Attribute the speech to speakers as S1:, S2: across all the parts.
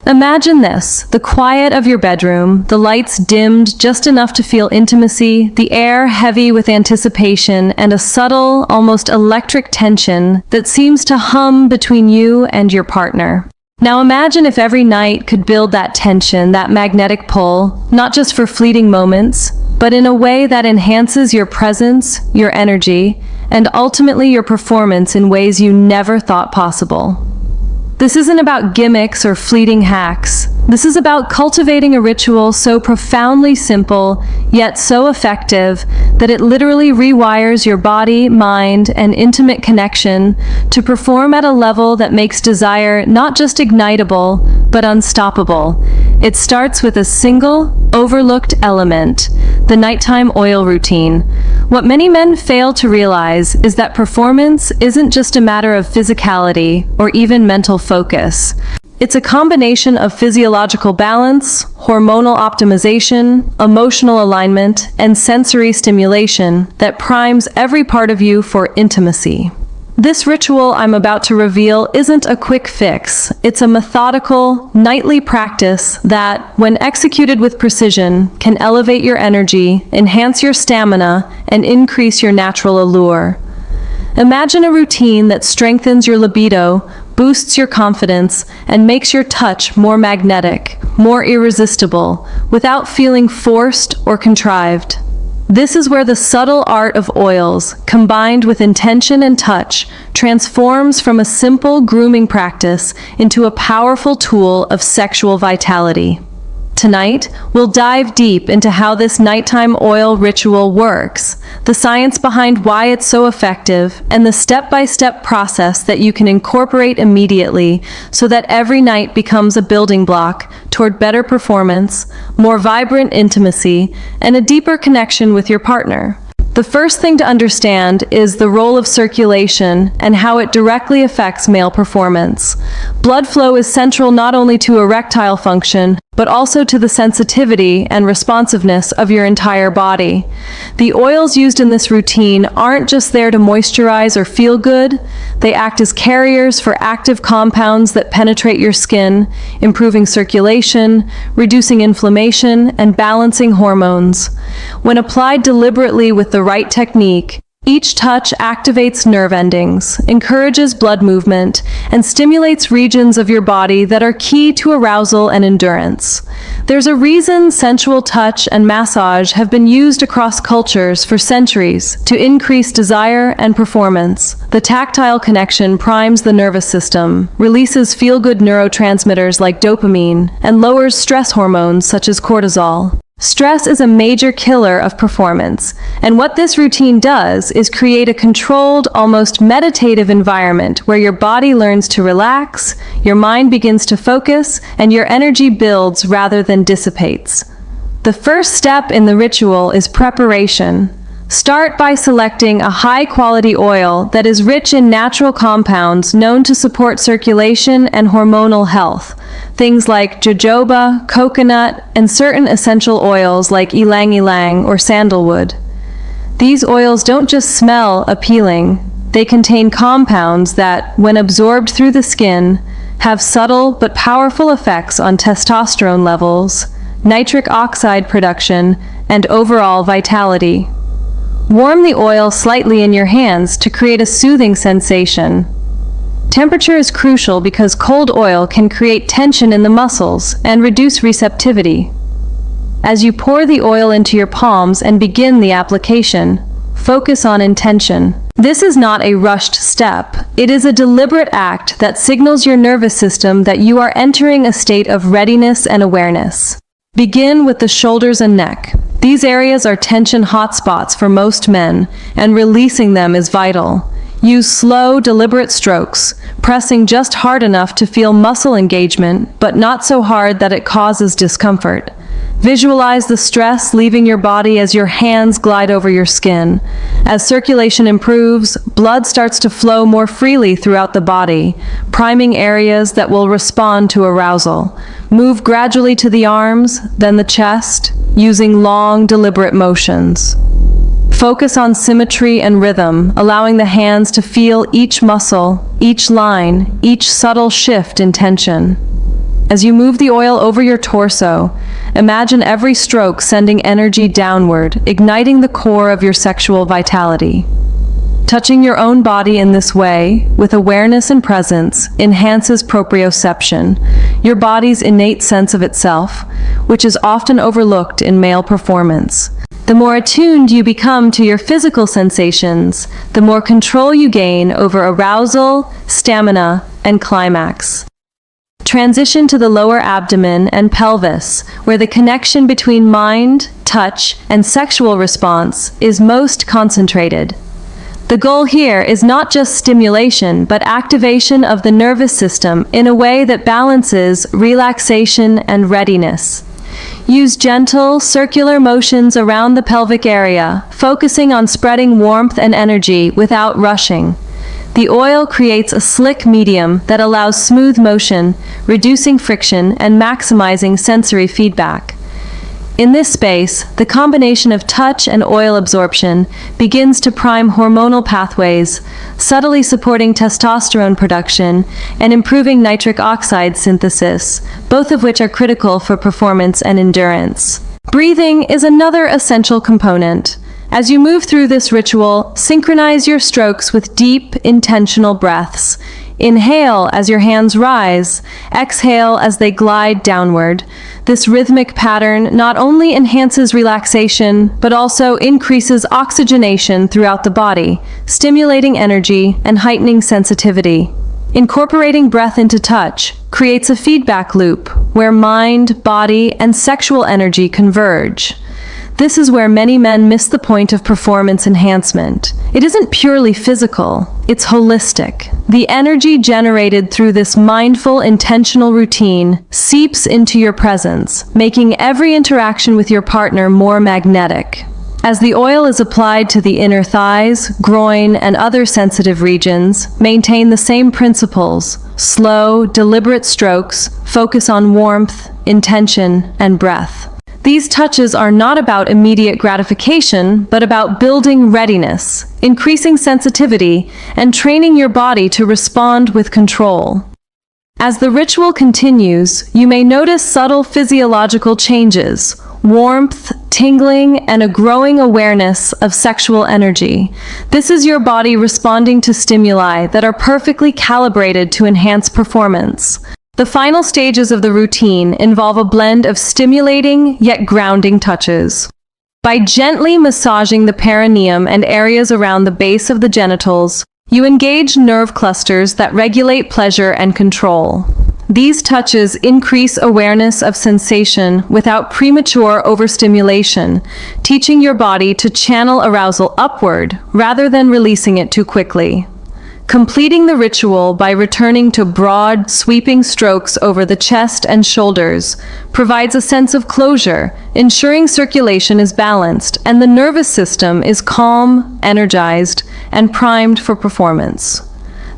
S1: Imagine this, the quiet of your bedroom, the lights dimmed just enough to feel intimacy, the air heavy with anticipation, and a subtle, almost electric tension that seems to hum between you and your partner. Now imagine if every night could build that tension, that magnetic pull, not just for fleeting moments, but in a way that enhances your presence, your energy, and ultimately your performance in ways you never thought possible. This isn't about gimmicks or fleeting hacks. This is about cultivating a ritual so profoundly simple, yet so effective, that it literally rewires your body, mind, and intimate connection to perform at a level that makes desire not just ignitable, but unstoppable. It starts with a single, overlooked element, the nighttime oil routine. What many men fail to realize is that performance isn't just a matter of physicality or even mental focus. It's a combination of physiological balance, hormonal optimization, emotional alignment, and sensory stimulation that primes every part of you for intimacy. This ritual I'm about to reveal isn't a quick fix. It's a methodical, nightly practice that, when executed with precision, can elevate your energy, enhance your stamina, and increase your natural allure. Imagine a routine that strengthens your libido, boosts your confidence, and makes your touch more magnetic, more irresistible, without feeling forced or contrived. This is where the subtle art of oils, combined with intention and touch, transforms from a simple grooming practice into a powerful tool of sexual vitality. Tonight, we'll dive deep into how this nighttime oil ritual works, the science behind why it's so effective, and the step-by-step process that you can incorporate immediately so that every night becomes a building block toward better performance, more vibrant intimacy, and a deeper connection with your partner. The first thing to understand is the role of circulation and how it directly affects male performance. Blood flow is central not only to erectile function, but also to the sensitivity and responsiveness of your entire body. The oils used in this routine aren't just there to moisturize or feel good, they act as carriers for active compounds that penetrate your skin, improving circulation, reducing inflammation, and balancing hormones. When applied deliberately with the right technique, each touch activates nerve endings, encourages blood movement, and stimulates regions of your body that are key to arousal and endurance. There's a reason sensual touch and massage have been used across cultures for centuries to increase desire and performance. The tactile connection primes the nervous system, releases feel-good neurotransmitters like dopamine, and lowers stress hormones such as cortisol. Stress is a major killer of performance, and what this routine does is create a controlled, almost meditative environment where your body learns to relax, your mind begins to focus, and your energy builds rather than dissipates. The first step in the ritual is preparation. Start by selecting a high-quality oil that is rich in natural compounds known to support circulation and hormonal health. Things like jojoba, coconut, and certain essential oils like ylang-ylang or sandalwood. These oils don't just smell appealing, they contain compounds that, when absorbed through the skin, have subtle but powerful effects on testosterone levels, nitric oxide production, and overall vitality. Warm the oil slightly in your hands to create a soothing sensation. Temperature is crucial because cold oil can create tension in the muscles and reduce receptivity. As you pour the oil into your palms and begin the application, focus on intention. This is not a rushed step. It is a deliberate act that signals your nervous system that you are entering a state of readiness and awareness. Begin with the shoulders and neck. These areas are tension hotspots for most men, and releasing them is vital. Use slow, deliberate strokes, pressing just hard enough to feel muscle engagement, but not so hard that it causes discomfort. Visualize the stress leaving your body as your hands glide over your skin. As circulation improves, blood starts to flow more freely throughout the body, priming areas that will respond to arousal. Move gradually to the arms, then the chest, using long, deliberate motions. Focus on symmetry and rhythm, allowing the hands to feel each muscle, each line, each subtle shift in tension. As you move the oil over your torso, imagine every stroke sending energy downward, igniting the core of your sexual vitality. Touching your own body in this way, with awareness and presence, enhances proprioception, your body's innate sense of itself, which is often overlooked in male performance. The more attuned you become to your physical sensations, the more control you gain over arousal, stamina, and climax. Transition to the lower abdomen and pelvis, where the connection between mind, touch, and sexual response is most concentrated. The goal here is not just stimulation, but activation of the nervous system in a way that balances relaxation and readiness. Use gentle, circular motions around the pelvic area, focusing on spreading warmth and energy without rushing. The oil creates a slick medium that allows smooth motion, reducing friction and maximizing sensory feedback. In this space, the combination of touch and oil absorption begins to prime hormonal pathways, subtly supporting testosterone production and improving nitric oxide synthesis, both of which are critical for performance and endurance. Breathing is another essential component. As you move through this ritual, synchronize your strokes with deep, intentional breaths. Inhale as your hands rise, exhale as they glide downward. This rhythmic pattern not only enhances relaxation, but also increases oxygenation throughout the body, stimulating energy and heightening sensitivity. Incorporating breath into touch creates a feedback loop where mind, body, and sexual energy converge. This is where many men miss the point of performance enhancement. It isn't purely physical, it's holistic. The energy generated through this mindful, intentional routine seeps into your presence, making every interaction with your partner more magnetic. As the oil is applied to the inner thighs, groin, and other sensitive regions, maintain the same principles. Slow, deliberate strokes focus on warmth, intention, and breath. These touches are not about immediate gratification, but about building readiness, increasing sensitivity, and training your body to respond with control. As the ritual continues, you may notice subtle physiological changes, warmth, tingling, and a growing awareness of sexual energy. This is your body responding to stimuli that are perfectly calibrated to enhance performance. The final stages of the routine involve a blend of stimulating yet grounding touches. By gently massaging the perineum and areas around the base of the genitals, you engage nerve clusters that regulate pleasure and control. These touches increase awareness of sensation without premature overstimulation, teaching your body to channel arousal upward rather than releasing it too quickly. Completing the ritual by returning to broad, sweeping strokes over the chest and shoulders provides a sense of closure, ensuring circulation is balanced and the nervous system is calm, energized, and primed for performance.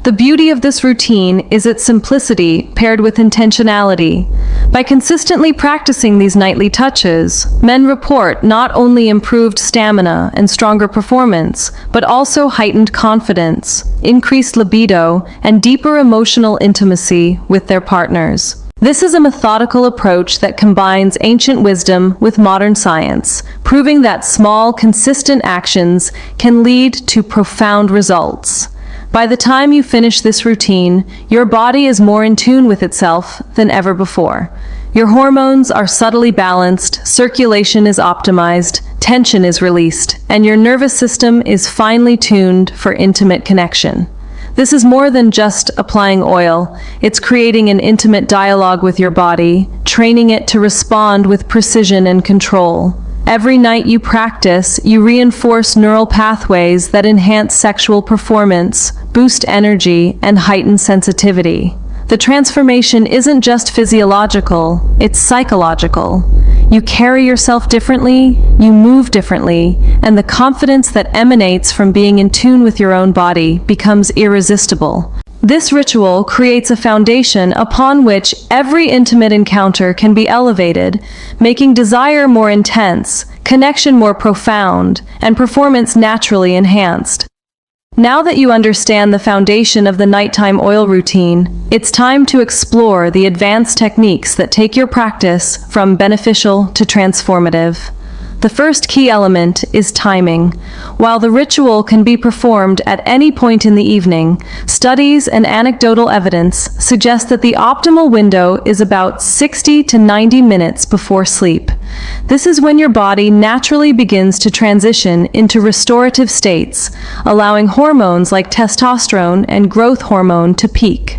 S1: The beauty of this routine is its simplicity paired with intentionality. By consistently practicing these nightly touches, men report not only improved stamina and stronger performance, but also heightened confidence, increased libido, and deeper emotional intimacy with their partners. This is a methodical approach that combines ancient wisdom with modern science, proving that small, consistent actions can lead to profound results. By the time you finish this routine, your body is more in tune with itself than ever before. Your hormones are subtly balanced, circulation is optimized, tension is released, and your nervous system is finely tuned for intimate connection. This is more than just applying oil. It's creating an intimate dialogue with your body, training it to respond with precision and control. Every night you practice, you reinforce neural pathways that enhance sexual performance, boost energy, and heighten sensitivity. The transformation isn't just physiological, it's psychological. You carry yourself differently, you move differently, and the confidence that emanates from being in tune with your own body becomes irresistible. This ritual creates a foundation upon which every intimate encounter can be elevated, making desire more intense, connection more profound, and performance naturally enhanced. Now that you understand the foundation of the nighttime oil routine, it's time to explore the advanced techniques that take your practice from beneficial to transformative. The first key element is timing. While the ritual can be performed at any point in the evening, studies and anecdotal evidence suggest that the optimal window is about 60 to 90 minutes before sleep. This is when your body naturally begins to transition into restorative states, allowing hormones like testosterone and growth hormone to peak.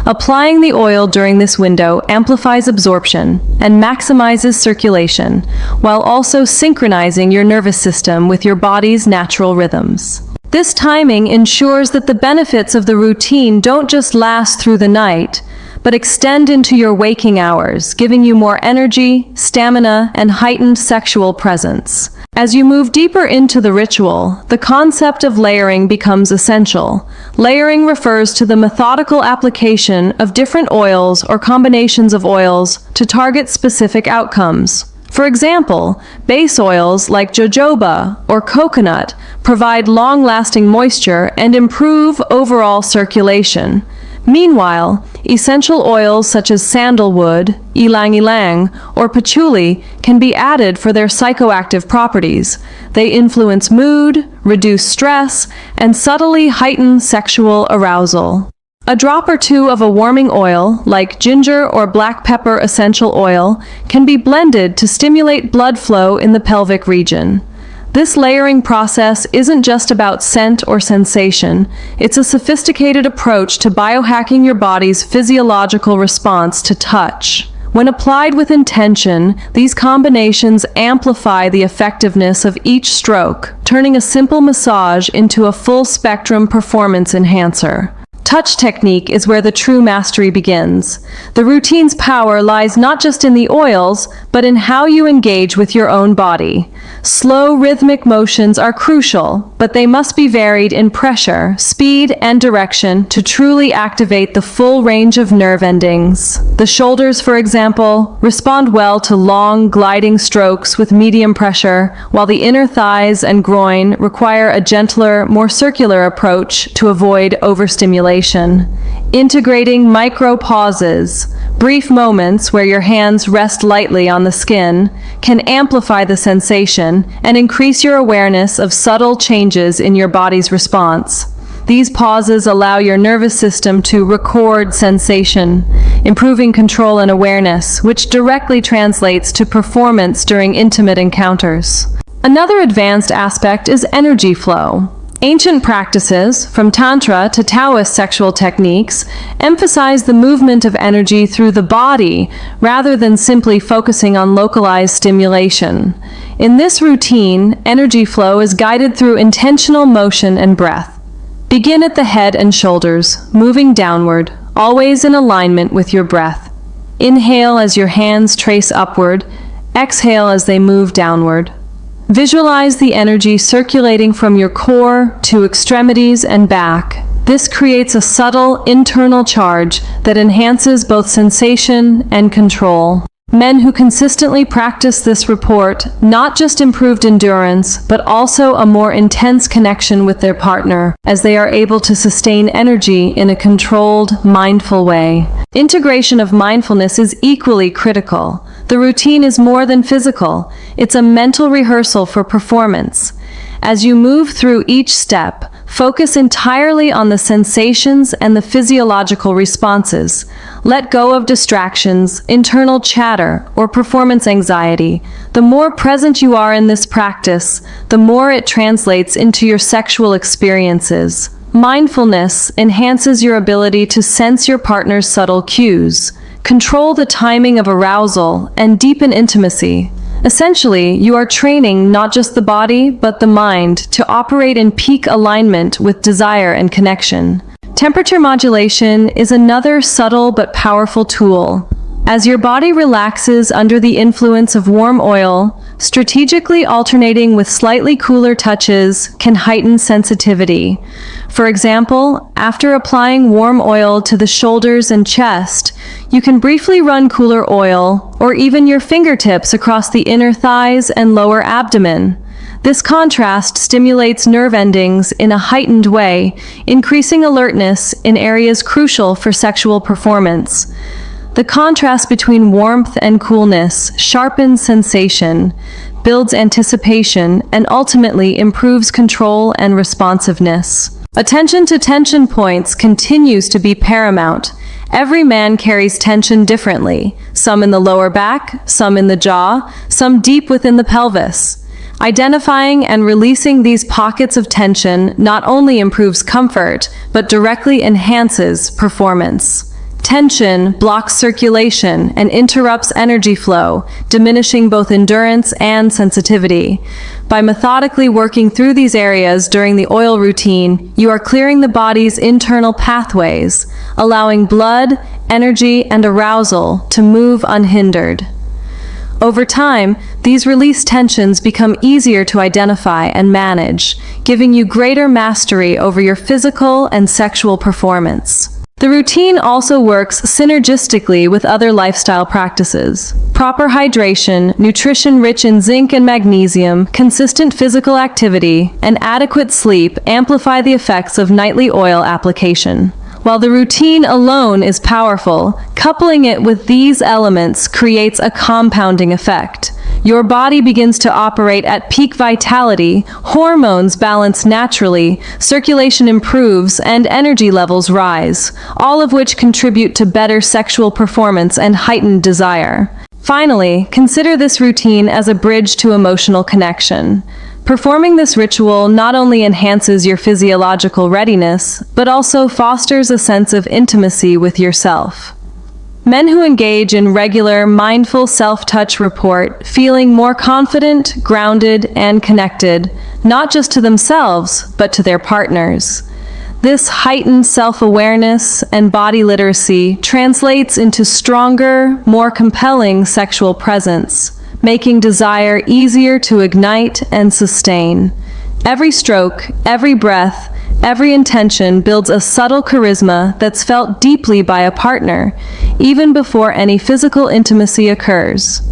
S1: Applying the oil during this window amplifies absorption and maximizes circulation, while also synchronizing your nervous system with your body's natural rhythms. This timing ensures that the benefits of the routine don't just last through the night, but extend into your waking hours, giving you more energy, stamina, and heightened sexual presence. As you move deeper into the ritual, the concept of layering becomes essential. Layering refers to the methodical application of different oils or combinations of oils to target specific outcomes. For example, base oils like jojoba or coconut provide long-lasting moisture and improve overall circulation. Meanwhile, essential oils such as sandalwood, ylang-ylang, or patchouli can be added for their psychoactive properties. They influence mood, reduce stress, and subtly heighten sexual arousal. A drop or two of a warming oil, like ginger or black pepper essential oil, can be blended to stimulate blood flow in the pelvic region. This layering process isn't just about scent or sensation, it's a sophisticated approach to biohacking your body's physiological response to touch. When applied with intention, these combinations amplify the effectiveness of each stroke, turning a simple massage into a full-spectrum performance enhancer. Touch technique is where the true mastery begins. The routine's power lies not just in the oils, but in how you engage with your own body. Slow, rhythmic motions are crucial, but they must be varied in pressure, speed, and direction to truly activate the full range of nerve endings. The shoulders, for example, respond well to long, gliding strokes with medium pressure, while the inner thighs and groin require a gentler, more circular approach to avoid overstimulation. Integrating micro pauses, brief moments where your hands rest lightly on the skin, can amplify the sensation and increase your awareness of subtle changes in your body's response. These pauses allow your nervous system to record sensation, improving control and awareness, which directly translates to performance during intimate encounters. Another advanced aspect is energy flow. Ancient practices, from Tantra to Taoist sexual techniques, emphasize the movement of energy through the body rather than simply focusing on localized stimulation. In this routine, energy flow is guided through intentional motion and breath. Begin at the head and shoulders, moving downward, always in alignment with your breath. Inhale as your hands trace upward, exhale as they move downward. Visualize the energy circulating from your core to extremities and back. This creates a subtle internal charge that enhances both sensation and control. Men who consistently practice this report not just improved endurance, but also a more intense connection with their partner, as they are able to sustain energy in a controlled, mindful way. Integration of mindfulness is equally critical. The routine is more than physical. It's a mental rehearsal for performance. As you move through each step, focus entirely on the sensations and the physiological responses. Let go of distractions, internal chatter, or performance anxiety. The more present you are in this practice, the more it translates into your sexual experiences. Mindfulness enhances your ability to sense your partner's subtle cues, control the timing of arousal, and deepen intimacy. Essentially, you are training not just the body, but the mind to operate in peak alignment with desire and connection. Temperature modulation is another subtle but powerful tool. As your body relaxes under the influence of warm oil, strategically alternating with slightly cooler touches can heighten sensitivity. For example, after applying warm oil to the shoulders and chest, you can briefly run cooler oil, or even your fingertips across the inner thighs and lower abdomen. This contrast stimulates nerve endings in a heightened way, increasing alertness in areas crucial for sexual performance. The contrast between warmth and coolness sharpens sensation, builds anticipation, and ultimately improves control and responsiveness. Attention to tension points continues to be paramount. Every man carries tension differently, some in the lower back, some in the jaw, some deep within the pelvis. Identifying and releasing these pockets of tension not only improves comfort, but directly enhances performance. Tension blocks circulation and interrupts energy flow, diminishing both endurance and sensitivity. By methodically working through these areas during the oil routine, you are clearing the body's internal pathways, allowing blood, energy, and arousal to move unhindered. Over time, these released tensions become easier to identify and manage, giving you greater mastery over your physical and sexual performance. The routine also works synergistically with other lifestyle practices. Proper hydration, nutrition rich in zinc and magnesium, consistent physical activity, and adequate sleep amplify the effects of nightly oil application. While the routine alone is powerful, coupling it with these elements creates a compounding effect. Your body begins to operate at peak vitality, hormones balance naturally, circulation improves, and energy levels rise, all of which contribute to better sexual performance and heightened desire. Finally, consider this routine as a bridge to emotional connection. Performing this ritual not only enhances your physiological readiness, but also fosters a sense of intimacy with yourself. Men who engage in regular, mindful self-touch report feeling more confident, grounded, and connected, not just to themselves, but to their partners. This heightened self-awareness and body literacy translates into stronger, more compelling sexual presence, making desire easier to ignite and sustain. Every stroke, every breath, every intention builds a subtle charisma that's felt deeply by a partner, even before any physical intimacy occurs.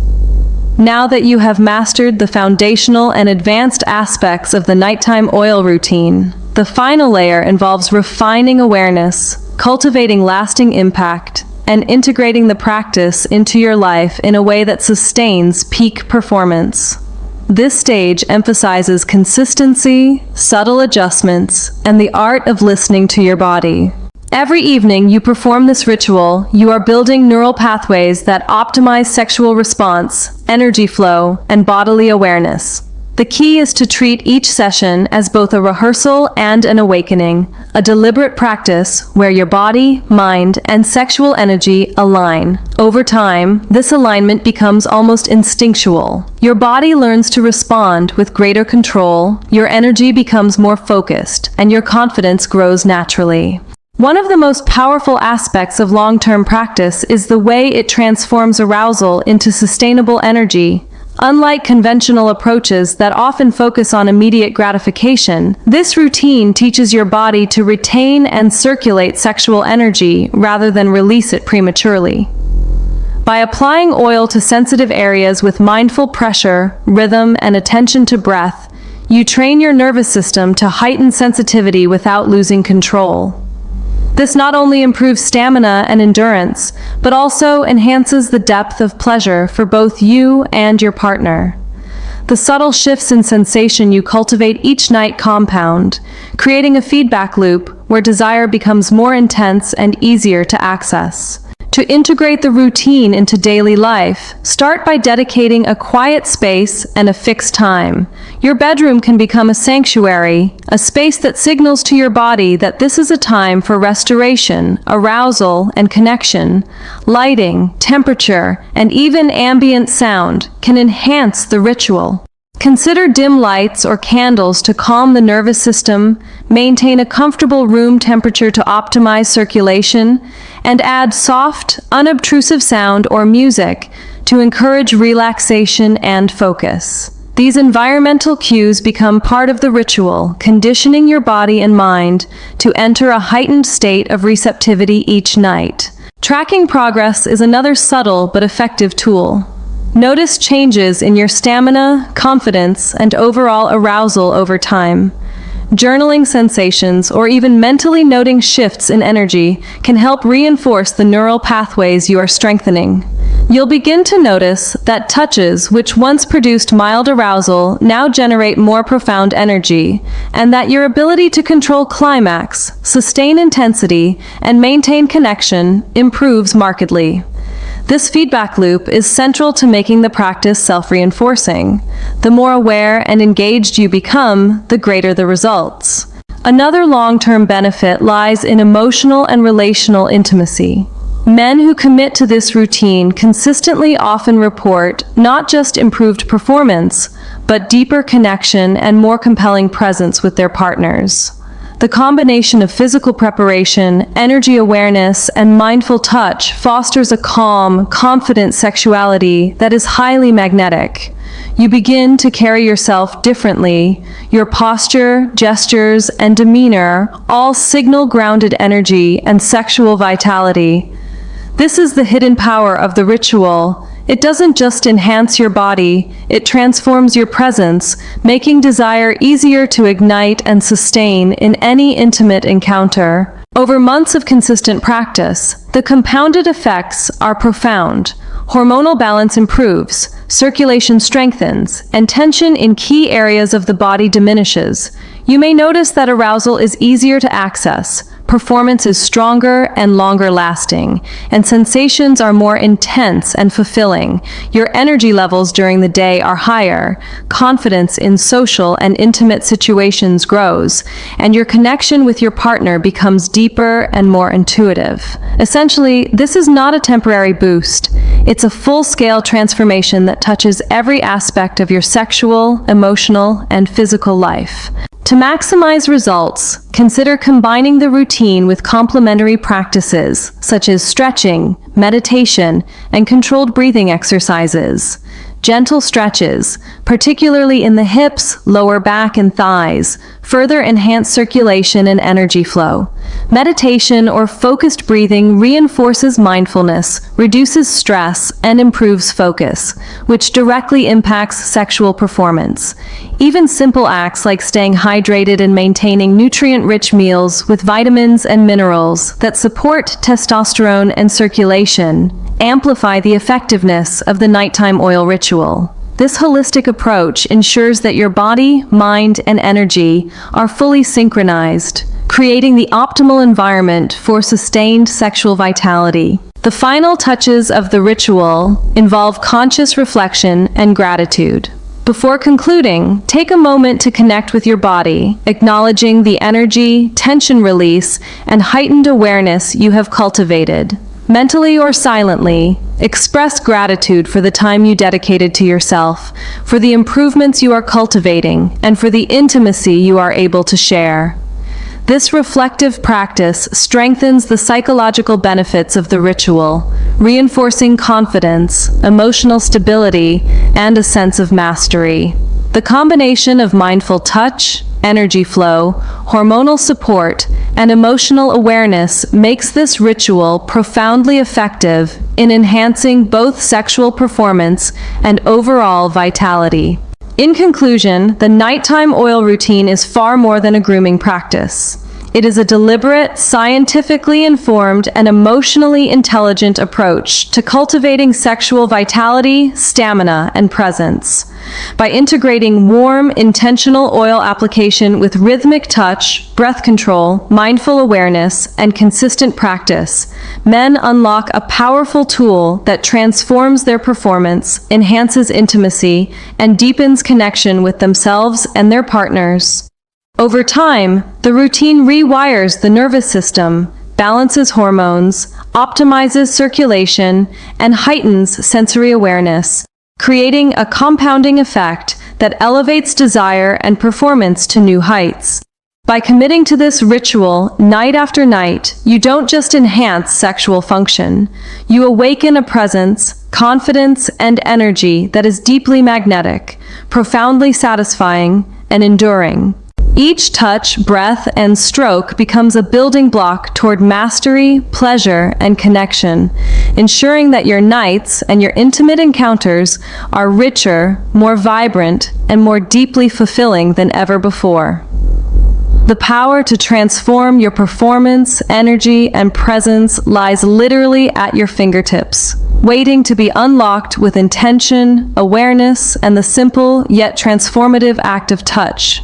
S1: Now that you have mastered the foundational and advanced aspects of the nighttime oil routine, the final layer involves refining awareness, cultivating lasting impact, and integrating the practice into your life in a way that sustains peak performance. This stage emphasizes consistency, subtle adjustments, and the art of listening to your body. Every evening you perform this ritual, you are building neural pathways that optimize sexual response, energy flow, and bodily awareness. The key is to treat each session as both a rehearsal and an awakening, a deliberate practice where your body, mind, and sexual energy align. Over time, this alignment becomes almost instinctual. Your body learns to respond with greater control, your energy becomes more focused, and your confidence grows naturally. One of the most powerful aspects of long-term practice is the way it transforms arousal into sustainable energy. Unlike conventional approaches that often focus on immediate gratification, this routine teaches your body to retain and circulate sexual energy rather than release it prematurely. By applying oil to sensitive areas with mindful pressure, rhythm, and attention to breath, you train your nervous system to heighten sensitivity without losing control. This not only improves stamina and endurance, but also enhances the depth of pleasure for both you and your partner. The subtle shifts in sensation you cultivate each night compound, creating a feedback loop where desire becomes more intense and easier to access. To integrate the routine into daily life, start by dedicating a quiet space and a fixed time. Your bedroom can become a sanctuary, a space that signals to your body that this is a time for restoration, arousal, and connection. Lighting, temperature, and even ambient sound can enhance the ritual. Consider dim lights or candles to calm the nervous system, maintain a comfortable room temperature to optimize circulation, and add soft, unobtrusive sound or music to encourage relaxation and focus. These environmental cues become part of the ritual, conditioning your body and mind to enter a heightened state of receptivity each night. Tracking progress is another subtle but effective tool. Notice changes in your stamina, confidence, and overall arousal over time. Journaling sensations or even mentally noting shifts in energy can help reinforce the neural pathways you are strengthening. You'll begin to notice that touches which once produced mild arousal now generate more profound energy, and that your ability to control climax, sustain intensity, and maintain connection improves markedly. This feedback loop is central to making the practice self-reinforcing. The more aware and engaged you become, the greater the results. Another long-term benefit lies in emotional and relational intimacy. Men who commit to this routine consistently often report not just improved performance, but deeper connection and more compelling presence with their partners. The combination of physical preparation, energy awareness, and mindful touch fosters a calm, confident sexuality that is highly magnetic. You begin to carry yourself differently. Your posture, gestures, and demeanor all signal grounded energy and sexual vitality. This is the hidden power of the ritual. It doesn't just enhance your body, it transforms your presence, making desire easier to ignite and sustain in any intimate encounter. Over months of consistent practice, the compounded effects are profound. Hormonal balance improves, circulation strengthens, and tension in key areas of the body diminishes. You may notice that arousal is easier to access, performance is stronger and longer lasting, and sensations are more intense and fulfilling. Your energy levels during the day are higher, confidence in social and intimate situations grows, and your connection with your partner becomes deeper and more intuitive. Essentially, this is not a temporary boost. It's a full-scale transformation that touches every aspect of your sexual, emotional, and physical life. To maximize results, consider combining the routine with complementary practices, such as stretching, meditation, and controlled breathing exercises. Gentle stretches, particularly in the hips, lower back, and thighs, further enhance circulation and energy flow. Meditation or focused breathing reinforces mindfulness, reduces stress, and improves focus, which directly impacts sexual performance. Even simple acts like staying hydrated and maintaining nutrient-rich meals with vitamins and minerals that support testosterone and circulation amplify the effectiveness of the nighttime oil ritual. This holistic approach ensures that your body, mind, and energy are fully synchronized, creating the optimal environment for sustained sexual vitality. The final touches of the ritual involve conscious reflection and gratitude. Before concluding, take a moment to connect with your body, acknowledging the energy, tension release, and heightened awareness you have cultivated. Mentally or silently, express gratitude for the time you dedicated to yourself, for the improvements you are cultivating, and for the intimacy you are able to share. This reflective practice strengthens the psychological benefits of the ritual, reinforcing confidence, emotional stability, and a sense of mastery. The combination of mindful touch, energy flow, hormonal support, and emotional awareness makes this ritual profoundly effective in enhancing both sexual performance and overall vitality. In conclusion, the nighttime oil routine is far more than a grooming practice. It is a deliberate, scientifically informed, and emotionally intelligent approach to cultivating sexual vitality, stamina, and presence. By integrating warm, intentional oil application with rhythmic touch, breath control, mindful awareness, and consistent practice, men unlock a powerful tool that transforms their performance, enhances intimacy, and deepens connection with themselves and their partners. Over time, the routine rewires the nervous system, balances hormones, optimizes circulation, and heightens sensory awareness, creating a compounding effect that elevates desire and performance to new heights. By committing to this ritual night after night, you don't just enhance sexual function, you awaken a presence, confidence, and energy that is deeply magnetic, profoundly satisfying, and enduring. Each touch, breath, and stroke becomes a building block toward mastery, pleasure, and connection, ensuring that your nights and your intimate encounters are richer, more vibrant, and more deeply fulfilling than ever before. The power to transform your performance, energy, and presence lies literally at your fingertips, waiting to be unlocked with intention, awareness, and the simple yet transformative act of touch.